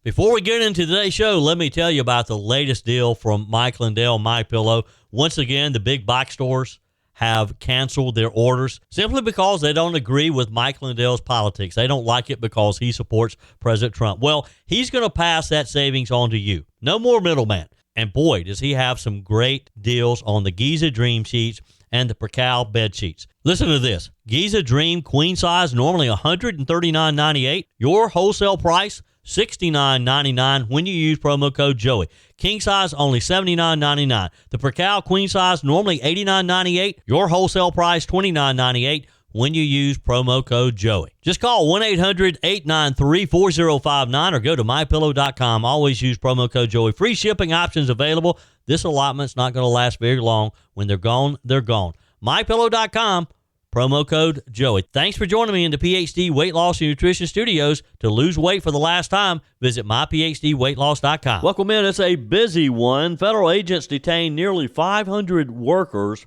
Before we get into today's show, let me tell you about the latest deal from Mike Lindell, MyPillow. Once again, the big box stores have canceled their orders simply because they don't agree with Mike Lindell's politics. They don't like it because he supports President Trump. Well, he's going to pass that savings on to you. No more middleman. And boy, does he have some great deals on the Giza Dream Sheets and the Percal bed sheets. Listen to this. Giza Dream queen size, normally $139.98. Your wholesale price, $69.99 when you use promo code Joey. King size, only $79.99. The Percal queen size, normally $89.98. Your wholesale price, $29.98 when you use promo code Joey. Just call 1-800-893-4059 or go to mypillow.com. Always use promo code Joey. Free shipping options available. This allotment's not going to last very long. When they're gone, they're gone. mypillow.com. Promo code Joey. Thanks for joining me in the PhD Weight Loss and Nutrition Studios. To lose weight for the last time, visit myphdweightloss.com. Welcome in. It's a busy one. Federal agents detained nearly 500 workers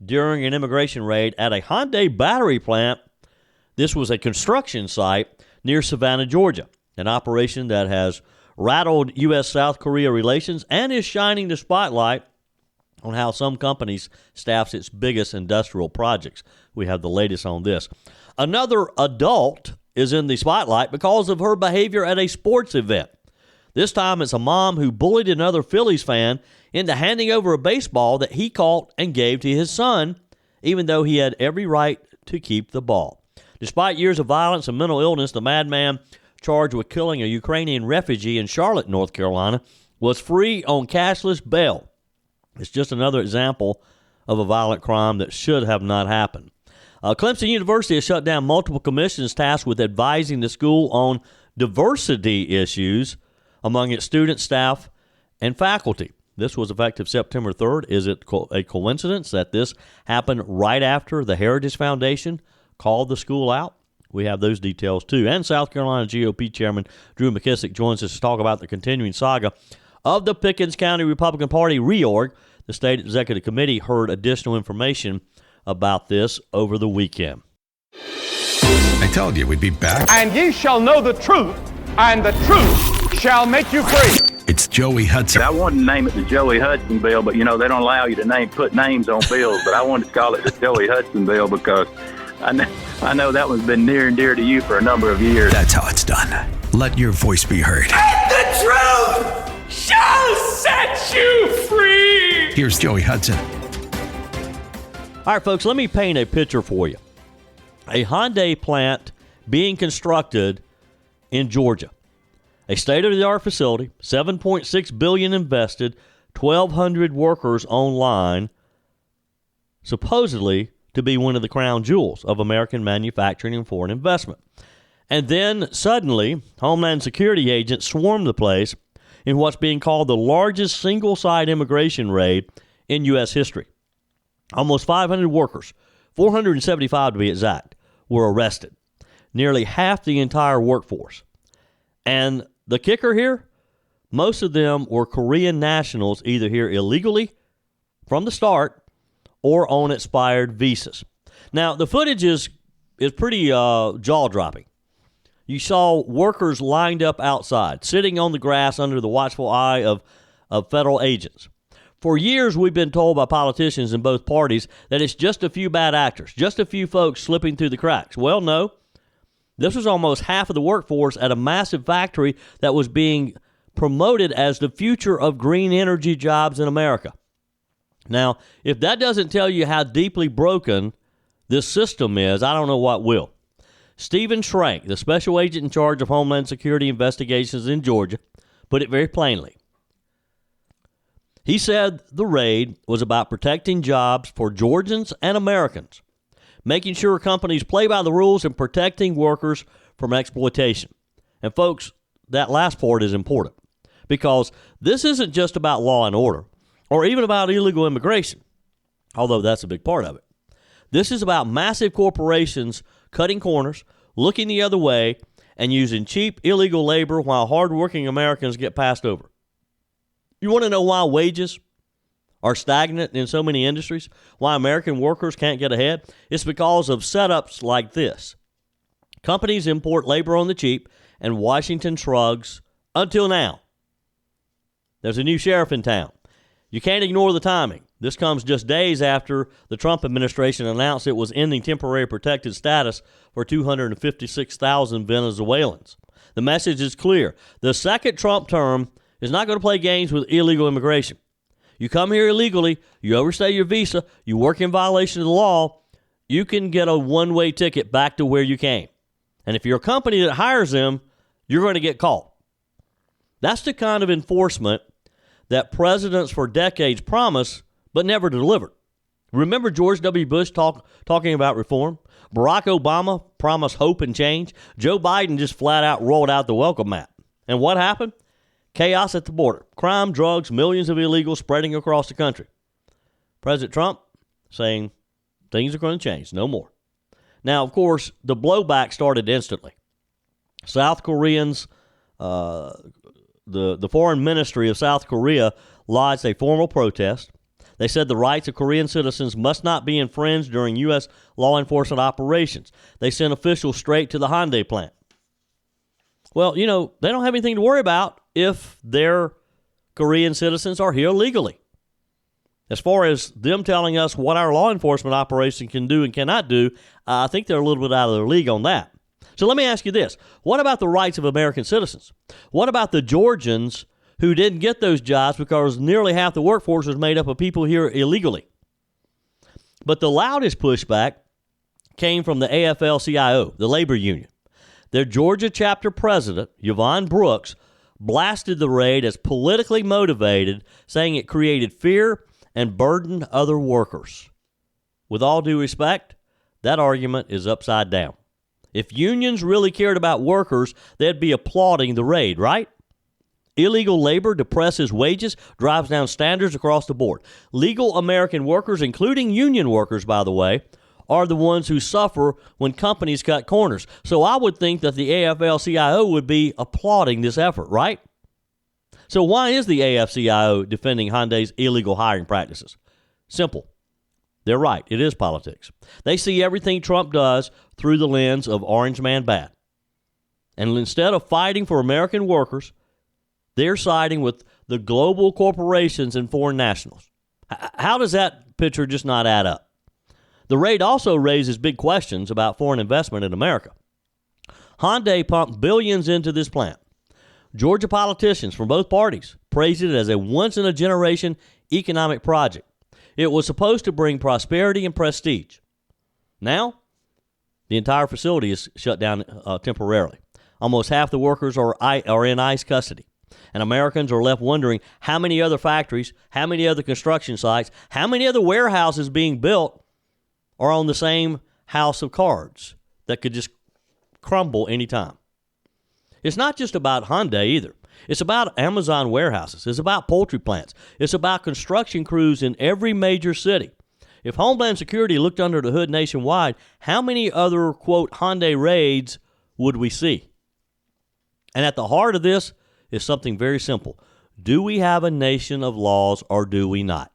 during an immigration raid at a Hyundai battery plant. This was a construction site near Savannah, Georgia, an operation that has rattled U.S.-South Korea relations and is shining the spotlight on how some companies staffs its biggest industrial projects. We have the latest on this. Another adult is in the spotlight because of her behavior at a sports event. This time it's a mom who bullied another Phillies fan into handing over a baseball that he caught and gave to his son, even though he had every right to keep the ball. Despite years of violence and mental illness, the madman charged with killing a Ukrainian refugee in Charlotte, North Carolina, was free on cashless bail. It's just another example of a violent crime that should have not happened. Clemson University has shut down multiple commissions tasked with advising the school on diversity issues among its students, staff, and faculty. This was effective September 3rd. Is it a coincidence that this happened right after the Heritage Foundation called the school out? We have those details too. And South Carolina GOP Chairman Drew McKissick joins us to talk about the continuing saga of the Pickens County Republican Party reorg. The State Executive Committee heard additional information about this over the weekend. I told you we'd be back. And ye shall know the truth, and the truth shall make you free. It's Joey Hudson. I wanted to name it the Joey Hudson bill, but, they don't allow you to put names on bills. But I wanted to call it the Joey Hudson bill because I know that one's been near and dear to you for a number of years. That's how it's done. Let your voice be heard. And the truth shall set you free. Here's Joey Hudson. All right, folks, let me paint a picture for you. A Hyundai plant being constructed in Georgia. A state-of-the-art facility, $7.6 billion invested, 1,200 workers online, supposedly to be one of the crown jewels of American manufacturing and foreign investment. And then suddenly, Homeland Security agents swarmed the place in what's being called the largest single-site immigration raid in U.S. history. Almost 500 workers, 475 to be exact, were arrested. Nearly half the entire workforce. And the kicker here, most of them were Korean nationals, either here illegally from the start or on expired visas. Now, the footage is pretty jaw-dropping. You saw workers lined up outside, sitting on the grass under the watchful eye of federal agents. For years, we've been told by politicians in both parties that it's just a few bad actors, just a few folks slipping through the cracks. Well, no. This was almost half of the workforce at a massive factory that was being promoted as the future of green energy jobs in America. Now, if that doesn't tell you how deeply broken this system is, I don't know what will. Stephen Schrank, the special agent in charge of Homeland Security investigations in Georgia, put it very plainly. He said the raid was about protecting jobs for Georgians and Americans, making sure companies play by the rules and protecting workers from exploitation. And folks, that last part is important because this isn't just about law and order or even about illegal immigration, although that's a big part of it. This is about massive corporations cutting corners, looking the other way, and using cheap illegal labor while hardworking Americans get passed over. You want to know why wages are stagnant in so many industries? Why American workers can't get ahead? It's because of setups like this. Companies import labor on the cheap, and Washington shrugs Until now. There's a new sheriff in town. You can't ignore the timing. This comes just days after the Trump administration announced it was ending temporary protected status for 256,000 Venezuelans. The message is clear. The second Trump term is not going to play games with illegal immigration. You come here illegally, you overstay your visa, you work in violation of the law, you can get a one-way ticket back to where you came. And if you're a company that hires them, you're going to get caught. That's the kind of enforcement that presidents for decades promised but never delivered. Remember George W. Bush talking about reform? Barack Obama promised hope and change. Joe Biden just flat out rolled out the welcome mat. And what happened? Chaos at the border. Crime, drugs, millions of illegals spreading across the country. President Trump saying things are going to change. No more. Now, of course, the blowback started instantly. South Koreans, the foreign ministry of South Korea lodged a formal protest. They said the rights of Korean citizens must not be infringed during U.S. law enforcement operations. They sent officials straight to the Hyundai plant. Well, you know, they don't have anything to worry about if their Korean citizens are here legally. As far as them telling us what our law enforcement operation can do and cannot do, I think they're a little bit out of their league on that. So let me ask you this. What about the rights of American citizens? What about the Georgians who didn't get those jobs because nearly half the workforce was made up of people here illegally? But the loudest pushback came from the AFL-CIO, the labor union. Their Georgia chapter president, Yvonne Brooks, blasted the raid as politically motivated, saying it created fear and burdened other workers. With all due respect, that argument is upside down. If unions really cared about workers, they'd be applauding the raid, right? Illegal labor depresses wages, drives down standards across the board. Legal American workers, including union workers, by the way, are the ones who suffer when companies cut corners. So I would think that the AFL-CIO would be applauding this effort, right? So why is the AFL-CIO defending Hyundai's illegal hiring practices? Simple. They're right. It is politics. They see everything Trump does through the lens of Orange Man bad. And instead of fighting for American workers, they're siding with the global corporations and foreign nationals. How does that picture just not add up? The raid also raises big questions about foreign investment in America. Hyundai pumped billions into this plant. Georgia politicians from both parties praised it as a once-in-a-generation economic project. It was supposed to bring prosperity and prestige. Now, the entire facility is shut down temporarily. Almost half the workers are in ICE custody. And Americans are left wondering how many other factories, how many other construction sites, how many other warehouses being built are on the same house of cards that could just crumble anytime. It's not just about Hyundai either. It's about Amazon warehouses. It's about poultry plants. It's about construction crews in every major city. If Homeland Security looked under the hood nationwide, how many other, quote, Hyundai raids would we see? And at the heart of this is something very simple. Do we have a nation of laws or do we not?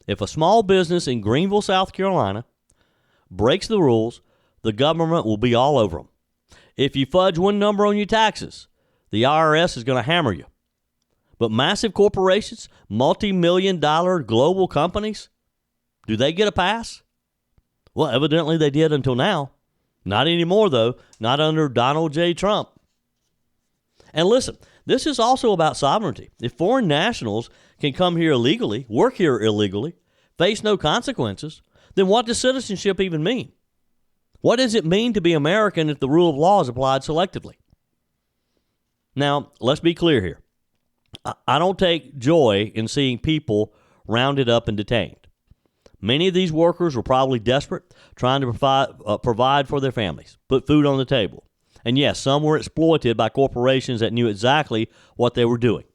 If a small business in Greenville, South Carolina, breaks the rules, the government will be all over them. If you fudge one number on your taxes, the IRS is going to hammer you. But massive corporations, multi-million-dollar global companies, do they get a pass? Well, evidently they did until now. Not anymore, though. Not under Donald J. Trump. And listen, this is also about sovereignty. If foreign nationals can come here illegally, work here illegally, face no consequences, then what does citizenship even mean? What does it mean to be American if the rule of law is applied selectively? Now, let's be clear here. I don't take joy in seeing people rounded up and detained. Many of these workers were probably desperate, trying to provide for their families, put food on the table. And yes, some were exploited by corporations that knew exactly what they were doing.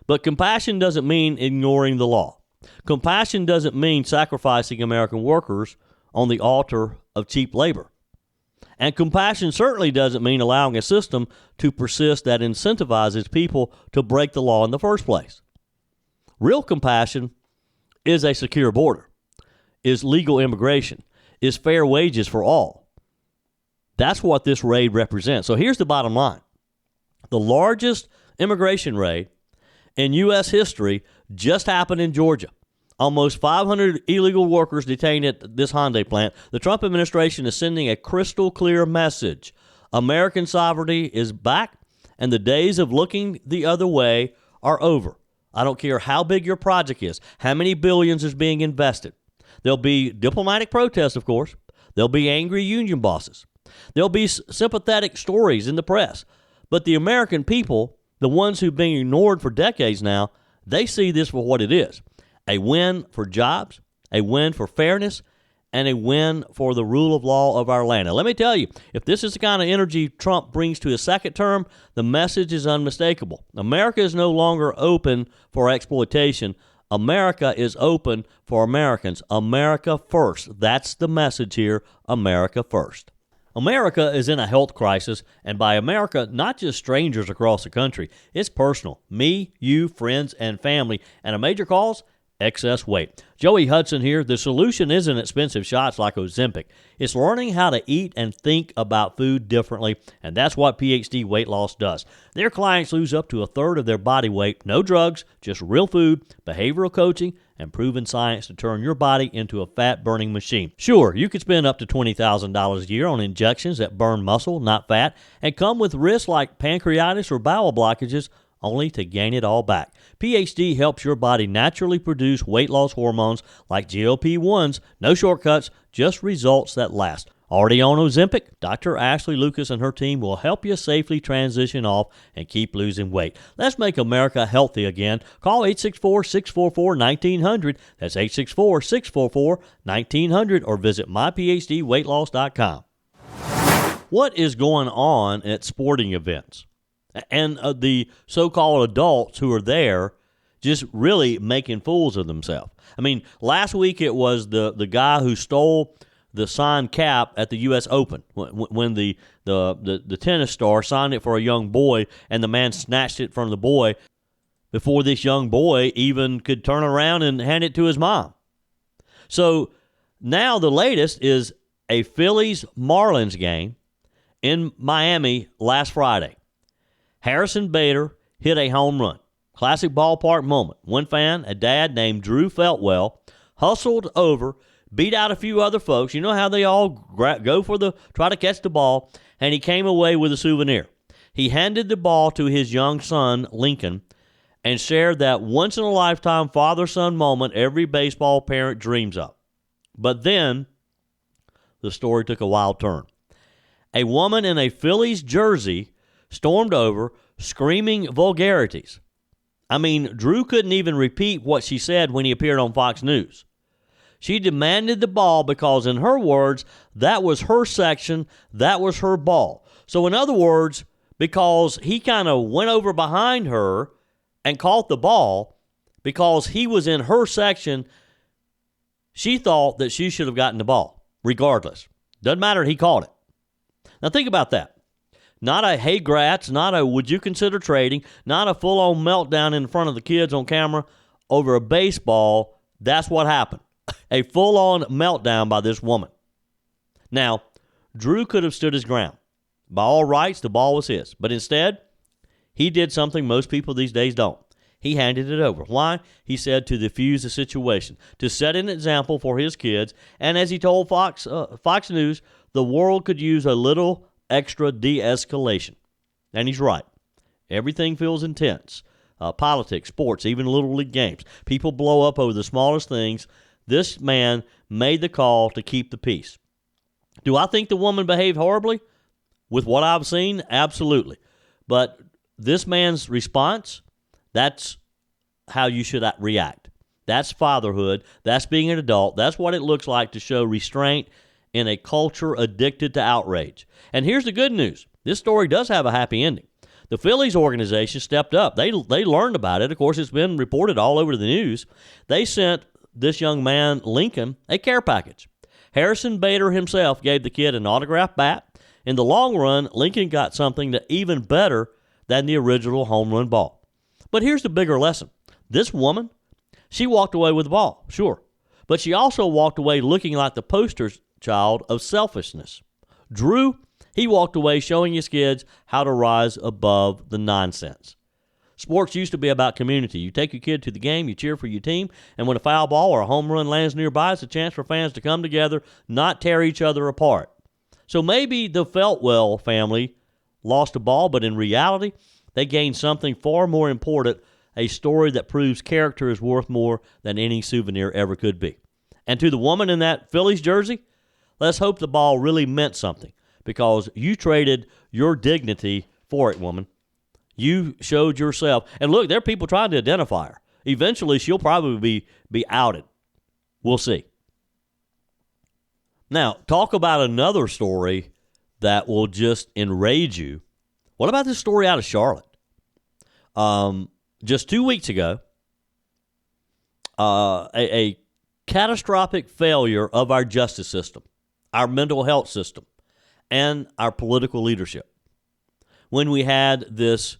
But compassion doesn't mean ignoring the law. Compassion doesn't mean sacrificing American workers on the altar of cheap labor. And compassion certainly doesn't mean allowing a system to persist that incentivizes people to break the law in the first place. Real compassion is a secure border, is legal immigration, is fair wages for all. That's what this raid represents. So here's the bottom line. The largest immigration raid in U.S. history just happened in Georgia. Almost 500 illegal workers detained at this Hyundai plant. The Trump administration is sending a crystal clear message. American sovereignty is back, and the days of looking the other way are over. I don't care how big your project is, how many billions is being invested. There'll be diplomatic protests, of course. There'll be angry union bosses. There'll be sympathetic stories in the press. But the American people, the ones who've been ignored for decades now, they see this for what it is. A win for jobs, a win for fairness, and a win for the rule of law of our land. Now, let me tell you, if this is the kind of energy Trump brings to his second term, the message is unmistakable. America is no longer open for exploitation. America is open for Americans. America first. That's the message here. America first. America is in a health crisis, and by America, not just strangers across the country. It's personal. Me, you, friends, and family. And a major cause? Excess weight. Joey Hudson here. The solution isn't expensive shots like Ozempic. It's learning how to eat and think about food differently, and that's what PhD Weight Loss does. Their clients lose up to a third of their body weight. No drugs, just real food, behavioral coaching, and proven science to turn your body into a fat-burning machine. Sure, you could spend up to $20,000 a year on injections that burn muscle, not fat, and come with risks like pancreatitis or bowel blockages, only to gain it all back. PhD helps your body naturally produce weight loss hormones like GLP-1s. No shortcuts, just results that last. Already on Ozempic? Dr. Ashley Lucas and her team will help you safely transition off and keep losing weight. Let's make America healthy again. Call 864-644-1900. That's 864-644-1900 or visit myphdweightloss.com. What is going on at sporting events? And the so-called adults who are there just really making fools of themselves. I mean, last week it was the guy who stole the signed cap at the U.S. Open when the tennis star signed it for a young boy, and the man snatched it from the boy before this young boy even could turn around and hand it to his mom. So now the latest is a Phillies-Marlins game in Miami last Friday. Harrison Bader hit a home run. Classic ballpark moment. One fan, a dad named Drew Feltwell, hustled over, beat out a few other folks. You know how they all go for try to catch the ball, and he came away with a souvenir. He handed the ball to his young son, Lincoln, and shared that once-in-a-lifetime father-son moment every baseball parent dreams of. But then the story took a wild turn. A woman in a Phillies jersey stormed over, screaming vulgarities. I mean, Drew couldn't even repeat what she said when he appeared on Fox News. She demanded the ball because, in her words, that was her section, that was her ball. So, in other words, because he kind of went over behind her and caught the ball, because he was in her section, she thought that she should have gotten the ball, regardless. Doesn't matter, he caught it. Now, think about that. Not a hey grats, not a would you consider trading, not a full-on meltdown in front of the kids on camera over a baseball. That's what happened. A full-on meltdown by this woman. Now, Drew could have stood his ground. By all rights, the ball was his. But instead, he did something most people these days don't. He handed it over. Why? He said to defuse the situation, to set an example for his kids. And as he told Fox News, the world could use a little extra de-escalation. And he's right. Everything feels intense. Politics, sports, even Little League games. People blow up over the smallest things. This man made the call to keep the peace. Do I think the woman behaved horribly? With what I've seen, absolutely. But this man's response, that's how you should react. That's fatherhood. That's being an adult. That's what it looks like to show restraint in a culture addicted to outrage. And here's the good news. This story does have a happy ending. The Phillies organization stepped up. They learned about it. Of course, it's been reported all over the news. They sent this young man, Lincoln, a care package. Harrison Bader himself gave the kid an autographed bat. In the long run, Lincoln got something that even better than the original home run ball. But here's the bigger lesson. This woman, she walked away with the ball, sure. But she also walked away looking like the poster child of selfishness. Drew, He walked away showing his kids how to rise above the nonsense. Sports used to be about community. You take your kid to the game, you cheer for your team, and when a foul ball or a home run lands nearby, it's a chance for fans to come together, not tear each other apart. So maybe the Feltwell family lost a ball, but in reality, they gained something far more important, a story that proves character is worth more than any souvenir ever could be. And to the woman in that Phillies jersey, let's hope the ball really meant something, because you traded your dignity for it, woman. You showed yourself. And look, there are people trying to identify her. Eventually, she'll probably be outed. We'll see. Now, talk about another story that will just enrage you. What about this story out of Charlotte? Just 2 weeks ago, a catastrophic failure of our justice system, our mental health system, and our political leadership. When we had this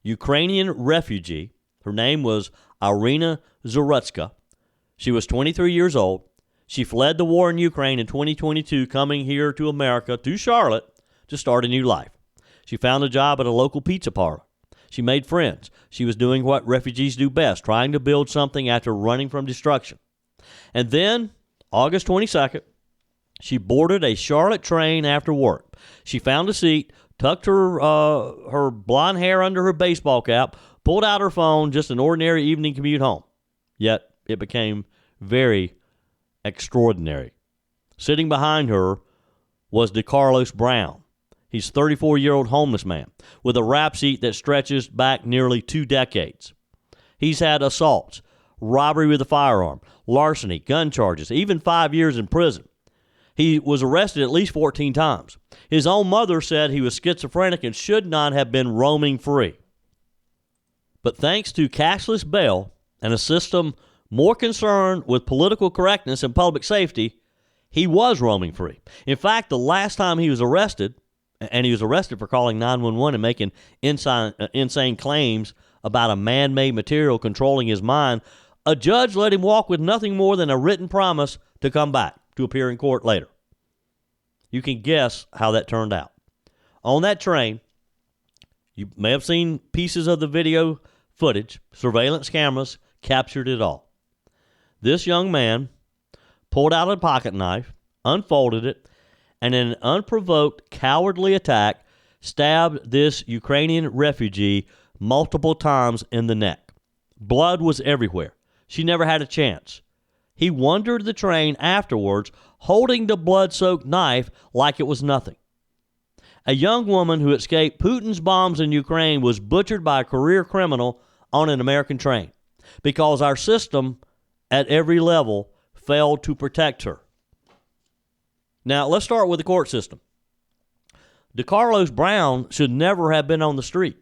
Ukrainian refugee, her name was Irina Zarutska. She was 23 years old. She fled the war in Ukraine in 2022, coming here to America, to Charlotte, to start a new life. She found a job at a local pizza parlor. She made friends. She was doing what refugees do best, trying to build something after running from destruction. And then, August 22nd, she boarded a Charlotte train after work. She found a seat, tucked her blonde hair under her baseball cap, pulled out her phone, just an ordinary evening commute home. Yet, it became very extraordinary. Sitting behind her was DeCarlos Brown. He's a 34-year-old homeless man with a rap sheet that stretches back nearly 2 decades. He's had assaults, robbery with a firearm, larceny, gun charges, even 5 years in prison. He was arrested at least 14 times. His own mother said he was schizophrenic and should not have been roaming free. But thanks to cashless-bail and a system more concerned with political correctness and public safety, he was roaming free. In fact, the last time he was arrested, and he was arrested for calling 911 and making insane claims about a man-made material controlling his mind, a judge let him walk with nothing more than a written promise to come back to appear in court later. You can guess how that turned out. On that train, you may have seen pieces of the video footage. Surveillance cameras captured it all. This young man pulled out a pocket knife, unfolded it, and in an unprovoked, cowardly attack, stabbed this Ukrainian refugee multiple times in the neck. Blood was everywhere. She never had a chance. He wandered the train afterwards, holding the blood-soaked knife like it was nothing. A young woman who escaped Putin's bombs in Ukraine was butchered by a career criminal on an American train because our system at every level failed to protect her. Now, let's start with the court system. DeCarlos Brown should never have been on the street.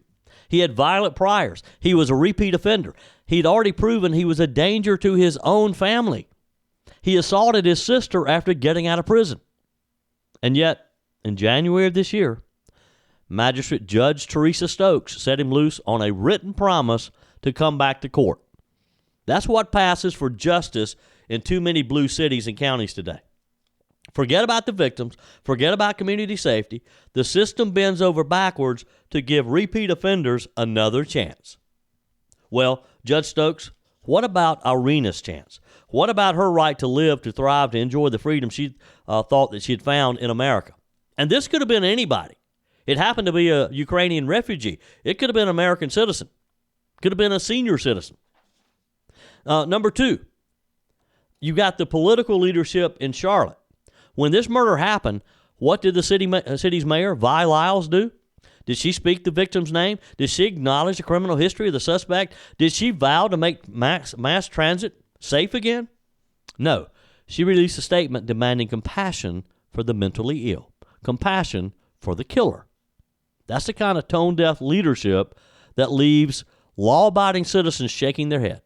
He had violent priors. He was a repeat offender. He'd already proven he was a danger to his own family. He assaulted his sister after getting out of prison. And yet, in January of this year, Magistrate Judge Teresa Stokes set him loose on a written promise to come back to court. That's what passes for justice in too many blue cities and counties today. Forget about the victims. Forget about community safety. The system bends over backwards to give repeat offenders another chance. Well, Judge Stokes, what about Irina's chance? What about her right to live, to thrive, to enjoy the freedom she thought that she had found in America? And this could have been anybody. It happened to be a Ukrainian refugee. It could have been an American citizen. Could have been a senior citizen. Number two, you got the political leadership in Charlotte. When this murder happened, what did the city's mayor, Vi Lyles, do? Did she speak the victim's name? Did she acknowledge the criminal history of the suspect? Did she vow to make mass transit safe again? No. She released a statement demanding compassion for the mentally ill, compassion for the killer. That's the kind of tone-deaf leadership that leaves law-abiding citizens shaking their head.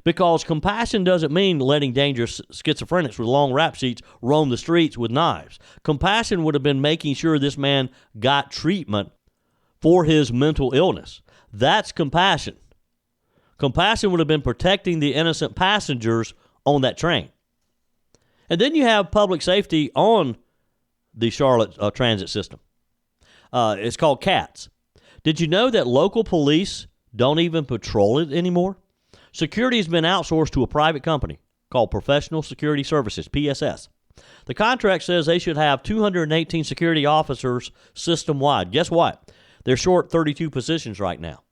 Because compassion doesn't mean letting dangerous schizophrenics with long rap sheets roam the streets with knives. Compassion would have been making sure this man got treatment for his mental illness. That's compassion. Compassion would have been protecting the innocent passengers on that train. And then you have public safety on the Charlotte transit system. It's called CATS. Did you know that local police don't even patrol it anymore? Security has been outsourced to a private company called Professional Security Services, PSS. The contract says they should have 218 security officers system-wide. Guess what? They're short 32 positions right now.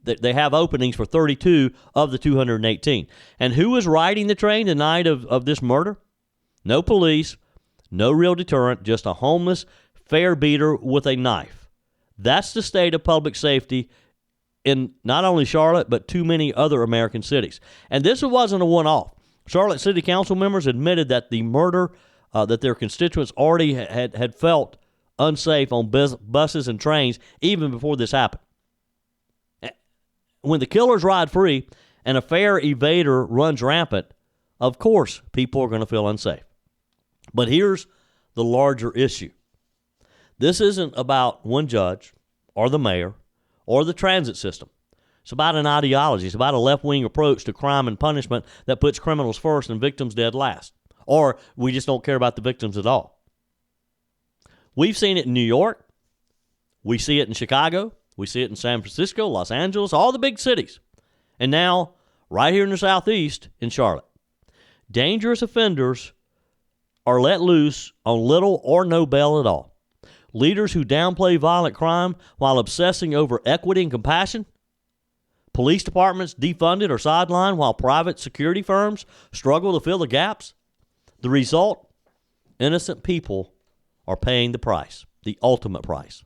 They have openings for 32 of the 218. And who was riding the train the night of this murder? No police, no real deterrent, just a homeless fare beater with a knife. That's the state of public safety in not only Charlotte, but too many other American cities. And this wasn't a one-off. Charlotte City Council members admitted that the murder that their constituents already had felt unsafe on buses and trains even before this happened. When the killers ride free and a fare evader runs rampant, of course people are going to feel unsafe. But here's the larger issue. This isn't about one judge or the mayor or the transit system. It's about an ideology. It's about a left-wing approach to crime and punishment that puts criminals first and victims dead last. Or we just don't care about the victims at all. We've seen it in New York. We see it in Chicago. We see it in San Francisco, Los Angeles, all the big cities. And now, right here in the Southeast, in Charlotte. Dangerous offenders are let loose on little or no bail at all. Leaders who downplay violent crime while obsessing over equity and compassion. Police departments defunded or sidelined while private security firms struggle to fill the gaps. The result? Innocent people are paying the price, the ultimate price.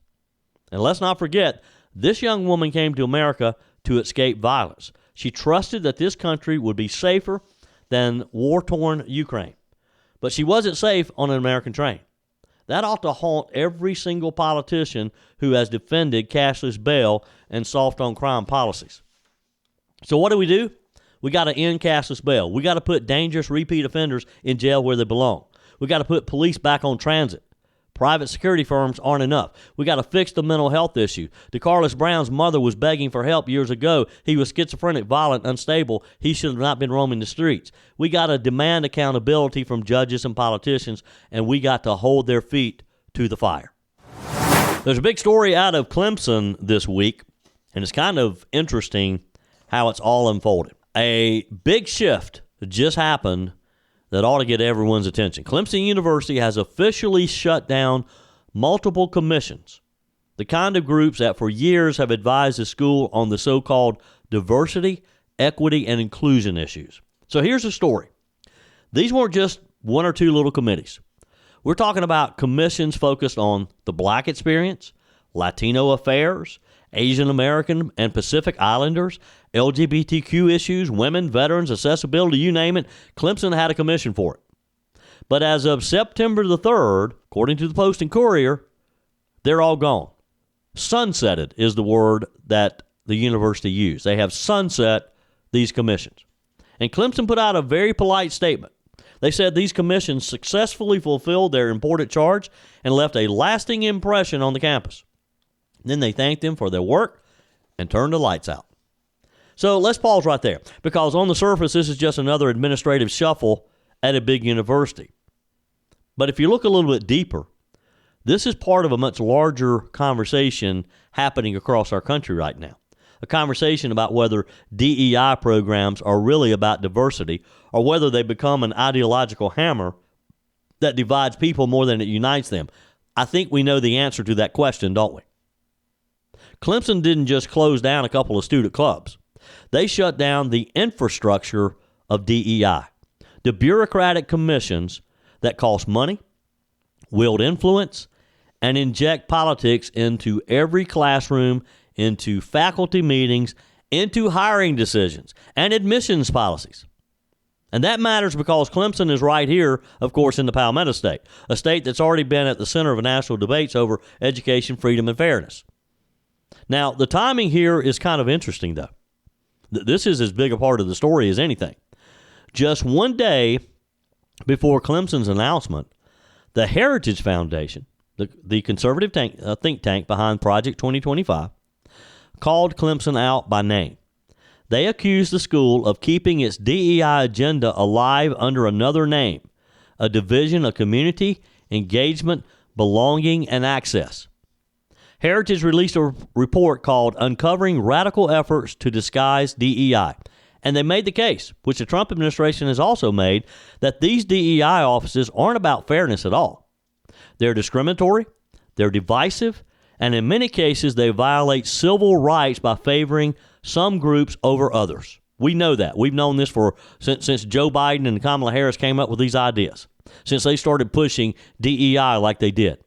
And let's not forget, this young woman came to America to escape violence. She trusted that this country would be safer than war-torn Ukraine. But she wasn't safe on an American train. That ought to haunt every single politician who has defended cashless bail and soft-on-crime policies. So what do? We got to end cashless bail. We got to put dangerous repeat offenders in jail where they belong. We got to put police back on transit. Private security firms aren't enough. We got to fix the mental health issue. DeCarlos Brown's mother was begging for help years ago. He was schizophrenic, violent, unstable. He should have not been roaming the streets. We got to demand accountability from judges and politicians, and we got to hold their feet to the fire. There's a big story out of Clemson this week, and it's kind of interesting how it's all unfolded. A big shift just happened that ought to get everyone's attention. Clemson University has officially shut down multiple commissions, the kind of groups that for years have advised the school on the so-called diversity, equity, and inclusion issues. So here's the story. These weren't just one or two little committees. We're talking about commissions focused on the Black experience, Latino affairs, Asian American and Pacific Islanders, LGBTQ issues, women, veterans, accessibility, you name it. Clemson had a commission for it. But as of September the 3rd, according to the Post and Courier, they're all gone. Sunsetted is the word that the university used. They have sunset these commissions. And Clemson put out a very polite statement. They said these commissions successfully fulfilled their important charge and left a lasting impression on the campus. Then they thanked them for their work and turned the lights out. So let's pause right there, because on the surface, this is just another administrative shuffle at a big university. But if you look a little bit deeper, this is part of a much larger conversation happening across our country right now. A conversation about whether DEI programs are really about diversity or whether they become an ideological hammer that divides people more than it unites them. I think we know the answer to that question, don't we? Clemson didn't just close down a couple of student clubs. They shut down the infrastructure of DEI, the bureaucratic commissions that cost money, wield influence, and inject politics into every classroom, into faculty meetings, into hiring decisions, and admissions policies. And that matters because Clemson is right here, of course, in the Palmetto State, a state that's already been at the center of national debates over education, freedom, and fairness. Now, the timing here is kind of interesting, though. This is as big a part of the story as anything. Just one day before Clemson's announcement, the Heritage Foundation, the conservative think tank behind Project 2025, called Clemson out by name. They accused the school of keeping its DEI agenda alive under another name, a division of community engagement, belonging, and access. Heritage released a report called Uncovering Radical Efforts to Disguise DEI. And they made the case, which the Trump administration has also made, that these DEI offices aren't about fairness at all. They're discriminatory, they're divisive, and in many cases they violate civil rights by favoring some groups over others. We know that. We've known this since Joe Biden and Kamala Harris came up with these ideas, since they started pushing DEI like they did.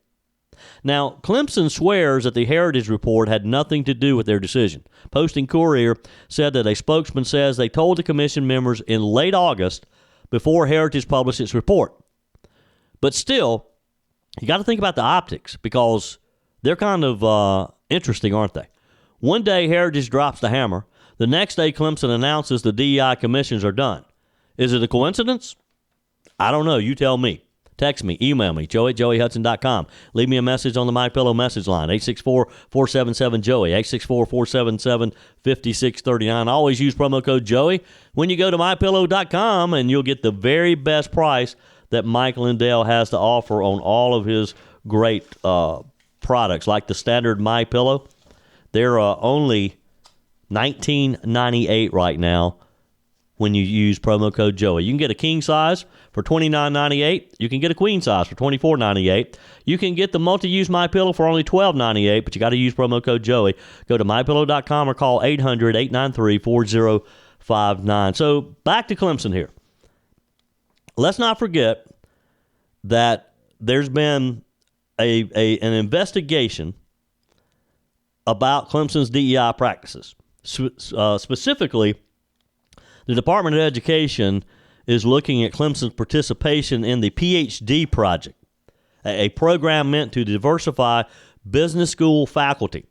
Now, Clemson swears that the Heritage Report had nothing to do with their decision. Post-Courier said that a spokesman says they told the commission members in late August before Heritage published its report. But still, you got to think about the optics, because they're kind of interesting, aren't they? One day, Heritage drops the hammer. The next day, Clemson announces the DEI commissions are done. Is it a coincidence? I don't know. You tell me. Text me, email me, joey@joeyhudson.com. Leave me a message on the MyPillow message line, 864-477-JOEY, 864-477-5639. Always use promo code Joey when you go to MyPillow.com, and you'll get the very best price that Mike Lindell has to offer on all of his great products, like the standard MyPillow. They're only $19.98 right now when you use promo code Joey. You can get a king size for $29.98. You can get a queen size for $24.98. You can get the multi-use MyPillow for only $12.98, but you got to use promo code Joey. Go to MyPillow.com or call 800-893-4059. So back to Clemson here. Let's not forget that there's been an investigation about Clemson's DEI practices. Specifically, the Department of Education is looking at Clemson's participation in the PhD project, a program meant to diversify business school faculty.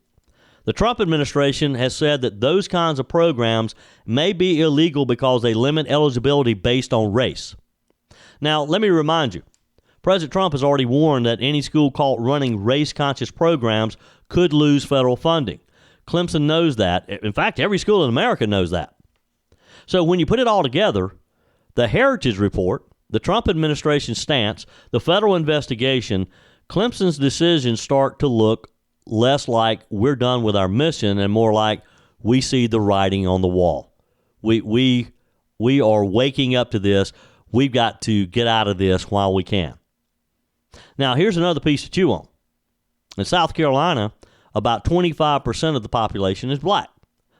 The Trump administration has said that those kinds of programs may be illegal because they limit eligibility based on race. Now, let me remind you, President Trump has already warned that any school caught running race-conscious programs could lose federal funding. Clemson knows that. In fact, every school in America knows that. So when you put it all together, the Heritage Report, the Trump administration's stance, the federal investigation, Clemson's decisions start to look less like we're done with our mission and more like we see the writing on the wall. We are waking up to this. We've got to get out of this while we can. Now, here's another piece to chew on. In South Carolina, about 25% of the population is black.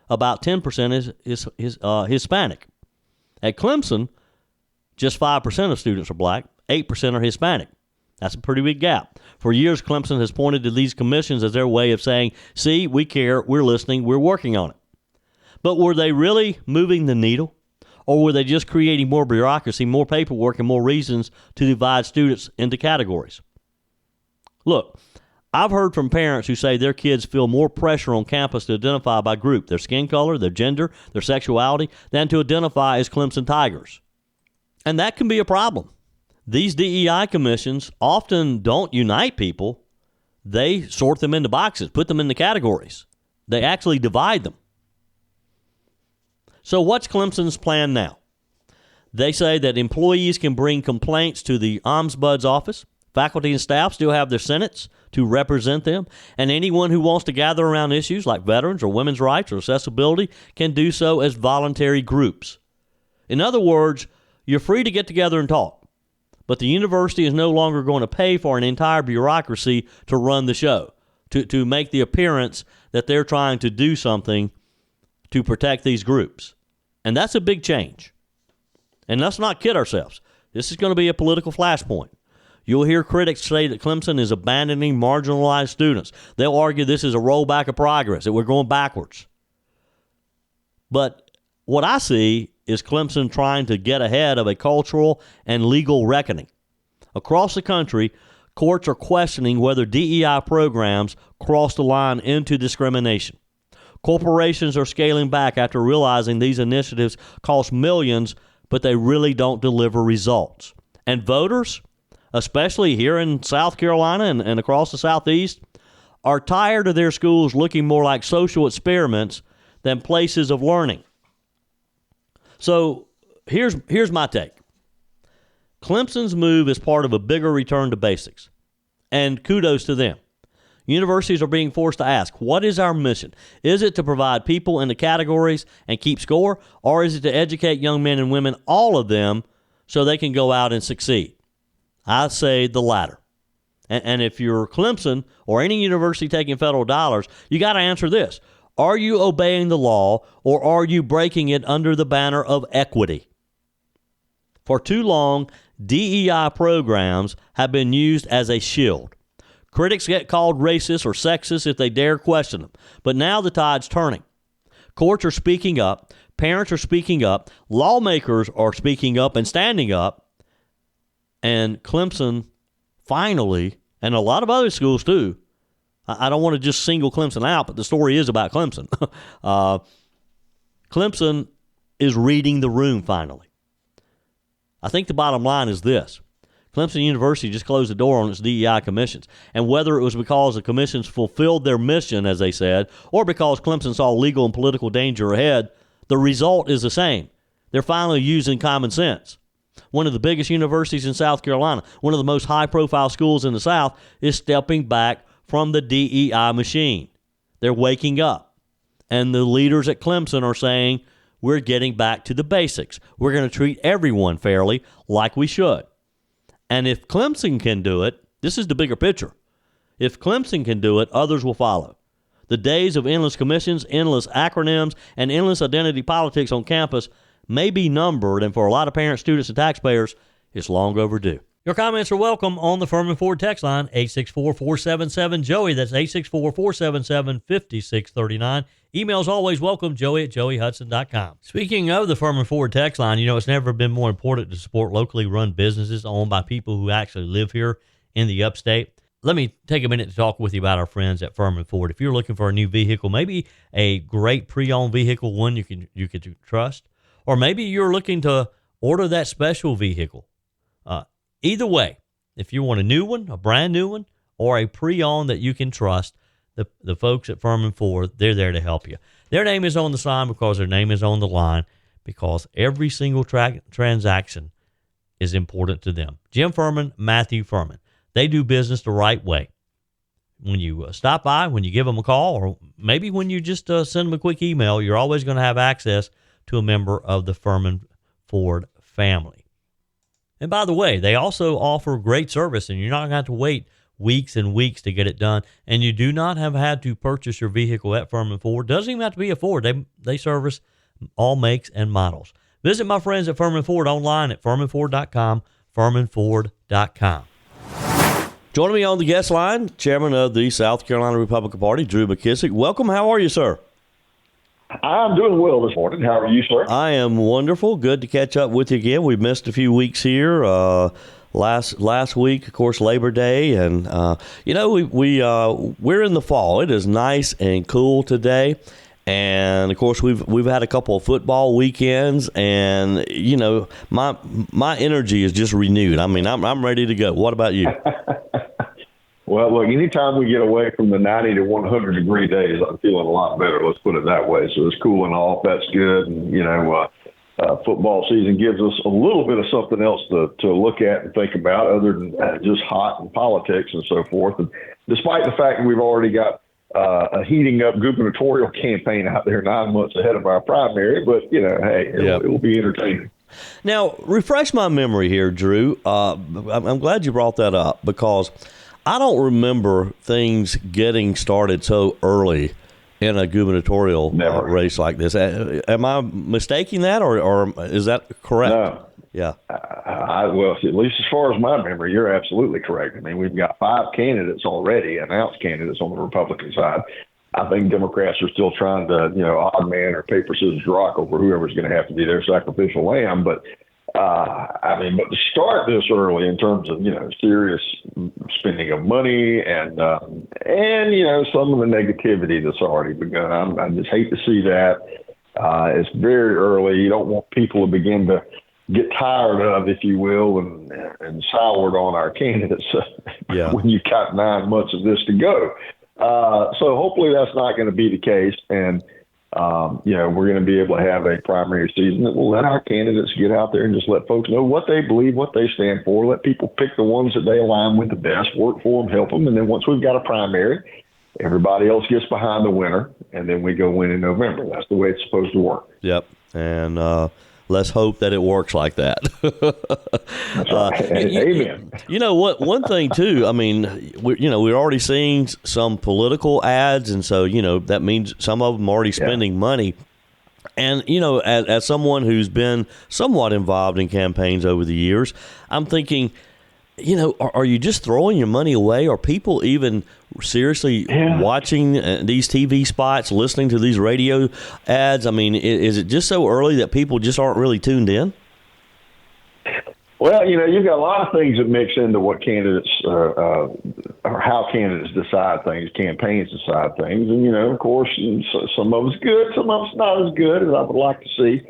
About 10% is Hispanic. At Clemson, just 5% of students are black, 8% are Hispanic. That's a pretty big gap. For years, Clemson has pointed to these commissions as their way of saying, see, we care, we're listening, we're working on it. But were they really moving the needle? Or were they just creating more bureaucracy, more paperwork, and more reasons to divide students into categories? Look, I've heard from parents who say their kids feel more pressure on campus to identify by group, their skin color, their gender, their sexuality, than to identify as Clemson Tigers. And that can be a problem. These DEI commissions often don't unite people. They sort them into boxes, put them into categories. They actually divide them. So what's Clemson's plan now? They say that employees can bring complaints to the Ombudsman's office. Faculty and staff still have their senates to represent them, and anyone who wants to gather around issues like veterans or women's rights or accessibility can do so as voluntary groups. In other words, you're free to get together and talk, but the university is no longer going to pay for an entire bureaucracy to run the show, to make the appearance that they're trying to do something to protect these groups. And that's a big change. And let's not kid ourselves. This is going to be a political flashpoint. You'll hear critics say that Clemson is abandoning marginalized students. They'll argue this is a rollback of progress, that we're going backwards. But what I see is Clemson trying to get ahead of a cultural and legal reckoning. Across the country, courts are questioning whether DEI programs cross the line into discrimination. Corporations are scaling back after realizing these initiatives cost millions, but they really don't deliver results. And voters, especially here in South Carolina and across the Southeast, are tired of their schools looking more like social experiments than places of learning. So here's my take. Clemson's move is part of a bigger return to basics, and kudos to them. Universities are being forced to ask, what is our mission? Is it to provide people in the categories and keep score, or is it to educate young men and women, all of them, so they can go out and succeed? I say the latter. And if you're Clemson or any university taking federal dollars, you got to answer this. Are you obeying the law, or are you breaking it under the banner of equity? For too long, DEI programs have been used as a shield. Critics get called racist or sexist if they dare question them. But now the tide's turning. Courts are speaking up. Parents are speaking up. Lawmakers are speaking up and standing up. And Clemson finally, and a lot of other schools too, I don't want to just single Clemson out, but the story is about Clemson. Clemson is reading the room finally. I think the bottom line is this. Clemson University just closed the door on its DEI commissions. And whether it was because the commissions fulfilled their mission, as they said, or because Clemson saw legal and political danger ahead, the result is the same. They're finally using common sense. One of the biggest universities in South Carolina, one of the most high-profile schools in the South, is stepping back from the DEI machine. They're waking up. And the leaders at Clemson are saying, we're getting back to the basics. We're going to treat everyone fairly, like we should. And if Clemson can do it, this is the bigger picture. If Clemson can do it, others will follow. The days of endless commissions, endless acronyms, and endless identity politics on campus may be numbered, and for a lot of parents, students, and taxpayers, it's long overdue. Your comments are welcome on the Furman Ford text line, 864-477-JOEY. That's 864-477-5639. Emails always welcome, joey@joeyhudson.com. Speaking of the Furman Ford text line, it's never been more important to support locally run businesses owned by people who actually live here in the upstate. Let me take a minute to talk with you about our friends at Furman Ford. If you're looking for a new vehicle, maybe a great pre-owned vehicle, one you can trust, or maybe you're looking to order that special vehicle. Either way, if you want a new one, a brand new one, or a pre-owned that you can trust, the folks at Furman Ford, they're there to help you. Their name is on the sign because their name is on the line, because every single transaction is important to them. Jim Furman, Matthew Furman. They do business the right way. When you stop by, when you give them a call, or maybe when you just send them a quick email, you're always going to have access to a member of the Furman Ford family. And by the way, they also offer great service, and you're not going to have to wait weeks and weeks to get it done. And you do not have had to purchase your vehicle at Furman Ford. Doesn't even have to be a Ford. They service all makes and models. Visit my friends at Furman Ford online at furmanford.com, furmanford.com. Joining me on the guest line, Chairman of the South Carolina Republican Party, Drew McKissick. Welcome. How are you, sir? I'm doing well this morning. How are you, sir? I am wonderful. Good to catch up with you again. We've missed a few weeks here. Last week, of course, Labor Day, and we're in the fall. It is nice and cool today, and of course we've had a couple of football weekends, and my energy is just renewed. I mean, I'm ready to go. What about you? Well, look, anytime we get away from the 90 to 100 degree days, I'm feeling a lot better. Let's put it that way. So it's cooling off. That's good. And, football season gives us a little bit of something else to look at and think about other than just hot and politics and so forth. And despite the fact that we've already got a heating up gubernatorial campaign out there 9 months ahead of our primary, but, it will be entertaining. Now, refresh my memory here, Drew. I'm glad you brought that up, because I don't remember things getting started so early in a gubernatorial race like this. Am I mistaking that, or is that correct? No. Yeah. Well, at least as far as my memory, you're absolutely correct. I mean, we've got 5 candidates already, announced candidates on the Republican side. I think Democrats are still trying to, odd man or paper, scissors, rock over whoever's going to have to be their sacrificial lamb. But but to start this early in terms of, serious spending of money and some of the negativity that's already begun, I just hate to see that. It's very early. You don't want people to begin to get tired of, if you will, and soured on our candidates when you've got 9 months of this to go. So hopefully that's not going to be the case. And We're going to be able to have a primary season that will let our candidates get out there and just let folks know what they believe, what they stand for, let people pick the ones that they align with the best, work for them, help them. And then once we've got a primary, everybody else gets behind the winner, and then we go win in November. That's the way it's supposed to work. Yep. And let's hope that it works like that. That's right. Amen. You know what? One thing too. I mean, we're already seeing some political ads, and so that means some of them are already spending money. And as someone who's been somewhat involved in campaigns over the years, I'm thinking, are you just throwing your money away? Are people even seriously watching these TV spots, listening to these radio ads? I mean, is it just so early that people just aren't really tuned in? Well, you've got a lot of things that mix into what candidates or how candidates decide things, campaigns decide things. And, of course, some of it's good, some of it's not as good as I would like to see.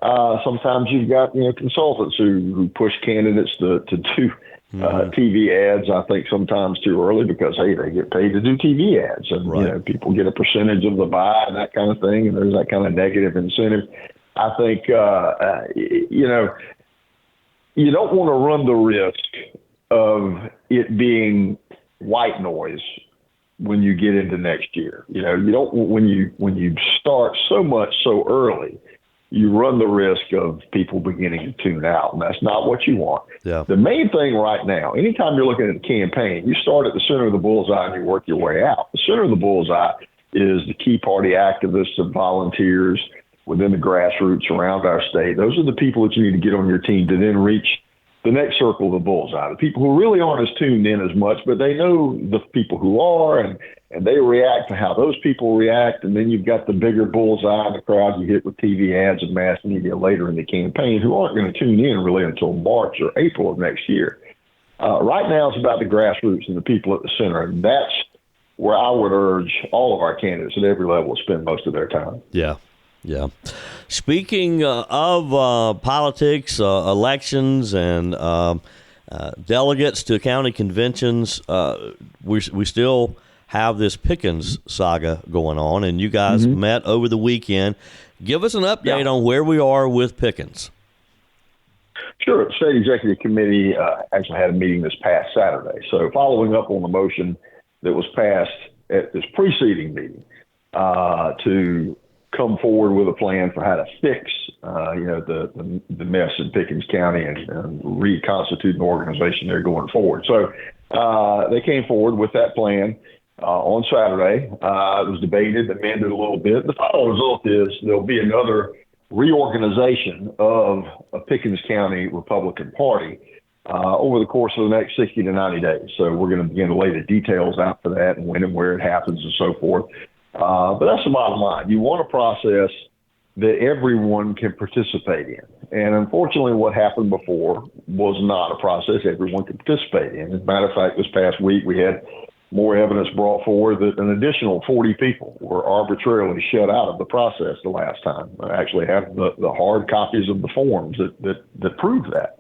Sometimes you've got, consultants who push candidates to do TV ads, I think sometimes too early because, hey, they get paid to do TV ads. And, people get a percentage of the buy and that kind of thing. And there's that kind of negative incentive. I think, you don't want to run the risk of it being white noise when you get into next year. You don't when you start so much so early, you run the risk of people beginning to tune out, and that's not what you want. Yeah. The main thing right now, anytime you're looking at a campaign, you start at the center of the bullseye and you work your way out. The center of the bullseye is the key party activists and volunteers within the grassroots around our state. Those are the people that you need to get on your team to then reach the next circle of the bullseye. The people who really aren't as tuned in as much, but they know the people who are, and they react to how those people react. And then you've got the bigger bullseye in the crowd you hit with TV ads and mass media later in the campaign who aren't going to tune in really until March or April of next year. Right now it's about the grassroots and the people at the center, and that's where I would urge all of our candidates at every level to spend most of their time. Yeah. Yeah. Speaking of politics, elections, and delegates to county conventions, we still have this Pickens saga going on, and you guys met over the weekend. Give us an update on where we are with Pickens. Sure. The State Executive Committee actually had a meeting this past Saturday. So following up on the motion that was passed at this preceding meeting to come forward with a plan for how to fix, the mess in Pickens County and reconstitute an organization there going forward. So they came forward with that plan on Saturday. It was debated, amended a little bit. The final result is there'll be another reorganization of a Pickens County Republican Party over the course of the next 60 to 90 days. So we're going to begin to lay the details out for that and when and where it happens and so forth. But that's the bottom line. You want a process that everyone can participate in. And unfortunately, what happened before was not a process everyone could participate in. As a matter of fact, this past week, we had more evidence brought forward that an additional 40 people were arbitrarily shut out of the process the last time. I actually have the hard copies of the forms that prove that.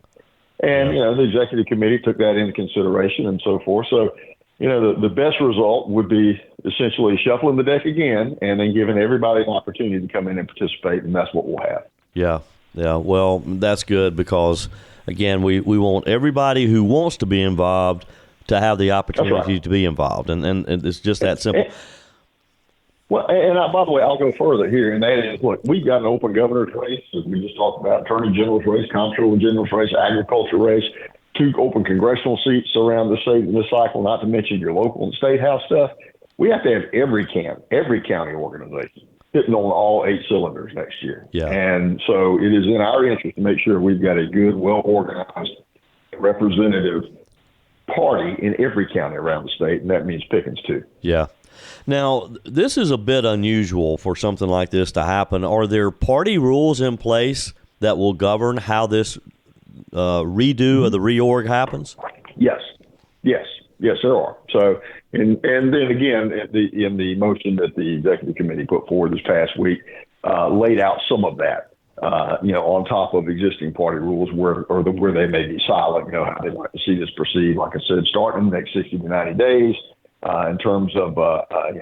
And, the executive committee took that into consideration and so forth. So, the best result would be essentially shuffling the deck again and then giving everybody an opportunity to come in and participate, and that's what we'll have. Yeah. Well, that's good because, again, we want everybody who wants to be involved to have the opportunity to be involved, and it's just that simple. By the way, I'll go further here, and that is, look, we've got an open governor's race, as we just talked about, attorney general's race, comptroller general's race, agriculture race, 2 open congressional seats around the state in this cycle, not to mention your local and state house stuff. We have to have every county organization hitting on all 8 cylinders next year. Yeah. And so it is in our interest to make sure we've got a good, well-organized, representative party in every county around the state, and that means Pickens too. Yeah. Now, this is a bit unusual for something like this to happen. Are there party rules in place that will govern how this redo of the reorg happens? Yes, there are. So, and then again, in the motion that the executive committee put forward this past week, laid out some of that, on top of existing party rules where they may be silent, how they like to see this proceed. Like I said, starting in the next 60 to 90 days, in terms of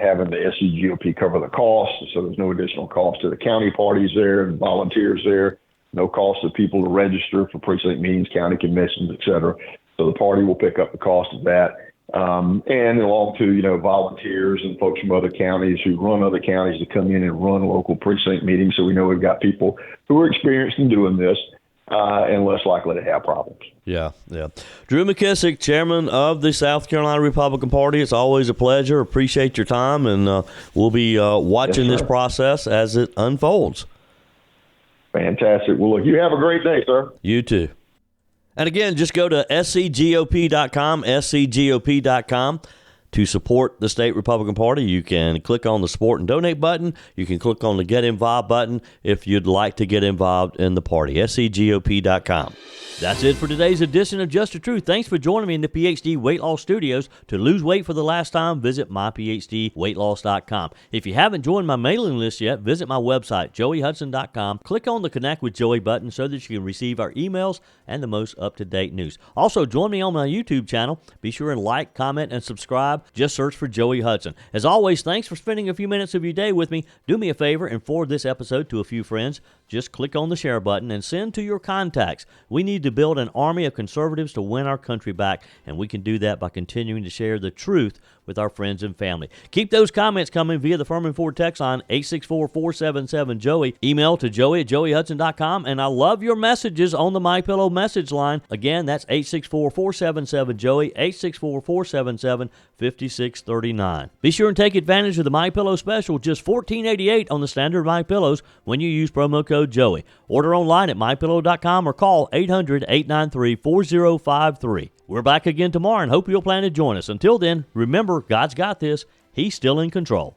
having the SCGOP cover the cost. So there's no additional cost to the county parties there and volunteers there, no cost to people to register for precinct meetings, county commissions, et cetera. So the party will pick up the cost of that. And along to, volunteers and folks from other counties who run other counties to come in and run local precinct meetings. So we know we've got people who are experienced in doing this and less likely to have problems. Yeah. Drew McKissick, chairman of the South Carolina Republican Party. It's always a pleasure. Appreciate your time, and we'll be watching this process as it unfolds. Fantastic. Well, look, you have a great day, sir. You too. And again, just go to scgop.com, scgop.com. To support the state Republican Party, you can click on the support and donate button. You can click on the get involved button if you'd like to get involved in the party. scgop.com. That's it for today's edition of Just the Truth. Thanks for joining me in the PhD Weight Loss Studios. To lose weight for the last time, visit myphdweightloss.com. If you haven't joined my mailing list yet, visit my website, joeyhudson.com. Click on the Connect with Joey button so that you can receive our emails and the most up-to-date news. Also, join me on my YouTube channel. Be sure and like, comment, and subscribe. Just search for Joey Hudson. As always, thanks for spending a few minutes of your day with me. Do me a favor and forward this episode to a few friends. Just click on the share button and send to your contacts. We need to build an army of conservatives to win our country back, and we can do that by continuing to share the truth with our friends and family. Keep those comments coming via the Furman Ford text line 864-477-JOEY. Email to joey@joeyhudson.com, and I love your messages on the MyPillow message line. Again, that's 864-477-JOEY, 864-477-5639. Be sure and take advantage of the MyPillow special, just $14.88 on the standard MyPillows when you use promo code Joey. Order online at mypillow.com or call 800-893-4053. We're back again tomorrow and hope you'll plan to join us. Until then, remember, God's got this. He's still in control.